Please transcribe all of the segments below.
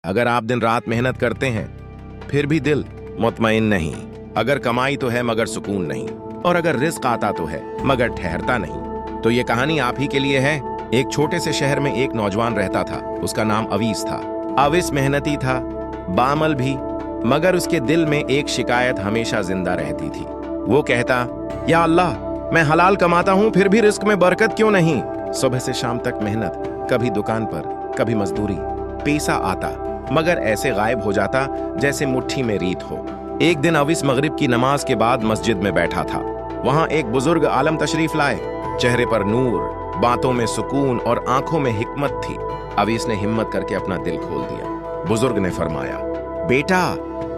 अगर आप दिन रात मेहनत करते हैं फिर भी दिल मुतमईन नहीं, अगर कमाई तो है मगर सुकून नहीं, और अगर रिस्क आता तो है मगर ठहरता नहीं, तो ये कहानी आप ही के लिए है। एक छोटे से शहर में एक नौजवान रहता था। उसका नाम अवीस था। अवीस मेहनती था, बामल भी, मगर उसके दिल में एक शिकायत हमेशा जिंदा रहती थी। वो कहता, या अल्लाह, मैं हलाल कमाता हूँ फिर भी रिस्क में बरकत क्यों नहीं। सुबह से शाम तक मेहनत, कभी दुकान पर कभी मजदूरी, पैसा आता मगर ऐसे गायब हो जाता जैसे मुट्ठी में रीत हो। एक दिन अवीस मगरिब की नमाज के बाद मस्जिद में बैठा था। वहां एक बुजुर्ग आलम तशरीफ लाए। चेहरे पर नूर, बातों में सुकून और आंखों में हिकमत थी। अवीस ने हिम्मत करके अपना दिल खोल दिया। बुजुर्ग ने फरमाया, बेटा,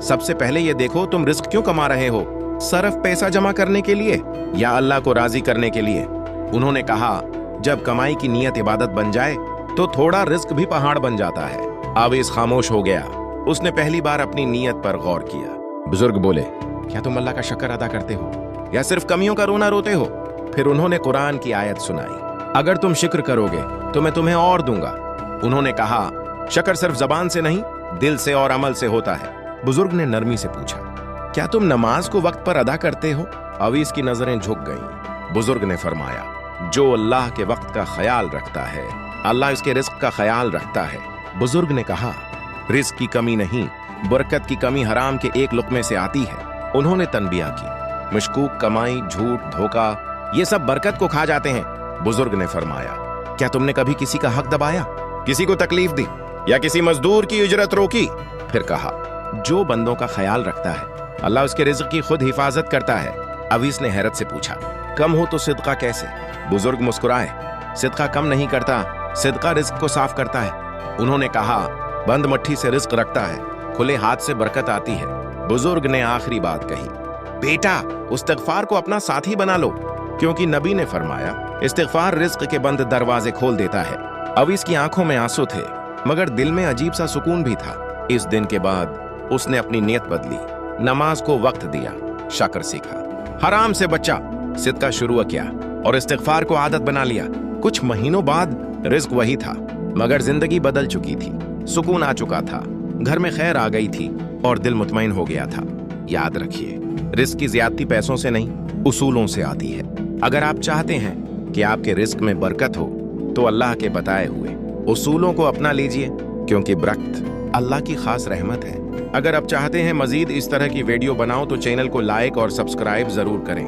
सबसे पहले ये देखो तुम रिस्क क्यों कमा रहे हो, सिर्फ पैसा जमा करने के लिए या अल्लाह को राजी करने के लिए। उन्होंने कहा, जब कमाई की नीयत इबादत बन जाए तो थोड़ा रिस्क भी पहाड़ बन जाता है। अवीस खामोश हो गया। उसने पहली बार अपनी नीयत पर गौर किया। बुजुर्ग बोले, क्या तुम अल्लाह का शुक्र अदा करते हो या सिर्फ कमियों का रोना रोते हो। फिर उन्होंने कुरान की आयत सुनाई, अगर तुम शुक्र करोगे तो मैं तुम्हें और दूंगा। उन्होंने कहा, शुक्र सिर्फ जबान से नहीं दिल से और अमल से होता है। बुजुर्ग ने नरमी से पूछा, क्या तुम नमाज को वक्त पर अदा करते हो। अवीस की नजरें झुक गईं। बुजुर्ग ने फरमाया, जो अल्लाह के वक्त का ख्याल रखता है अल्लाह इसके रिस्क का ख्याल रखता है। बुजुर्ग ने कहा, रिस्क की कमी नहीं, बरकत की कमी हराम के एक लुक्मे से आती है। उन्होंने तनबिया की, मशकूक कमाई, झूठ, धोखा, ये सब बरकत को खा जाते हैं। बुजुर्ग ने फरमाया, क्या तुमने कभी किसी का हक दबाया, किसी को तकलीफ दी या किसी मजदूर की उजरत रोकी। फिर कहा, जो बंदों का ख्याल रखता है अल्लाह उसके रिज्क की खुद हिफाजत करता है। अवीस ने हैरत से पूछा, कम हो तो सिदका कैसे। बुजुर्ग मुस्कुराए, सिदका कम नहीं करता, सिदका रिज्क को साफ करता है। उन्होंने कहा, बंद मट्ठी से रिज्क रखता है, खुले हाथ से बरकत आती है। बुजुर्ग ने आखिरी बात कही, बेटा, इस्तिग़फ़ार को अपना साथी बना लो, क्योंकि नबी ने फरमाया, इस्तिग़फ़ार रिज्क के बंद दरवाजे खोल देता है। अवीस की आंखों में आंसू थे मगर दिल में अजीब सा सुकून भी था। इस दिन के बाद उसने अपनी नियत बदली, नमाज को वक्त दिया, शुक्र सीखा, हराम से बचा, सिदका शुरू किया और इस्तिग़फ़ार को आदत बना लिया। कुछ महीनों बाद रिज्क वही था मगर जिंदगी बदल चुकी थी, सुकून आ चुका था, घर में खैर आ गई थी और दिल मुतमईन हो गया था। याद रखिए, रिस्क की ज्यादती पैसों से नहीं, उसूलों से आती है। अगर आप चाहते हैं कि आपके रिस्क में बरकत हो तो अल्लाह के बताए हुए उसूलों को अपना लीजिए, क्योंकि बरकत अल्लाह की खास रहमत है। अगर आप चाहते हैं मजीद इस तरह की वीडियो बनाओ तो चैनल को लाइक और सब्सक्राइब जरूर करें।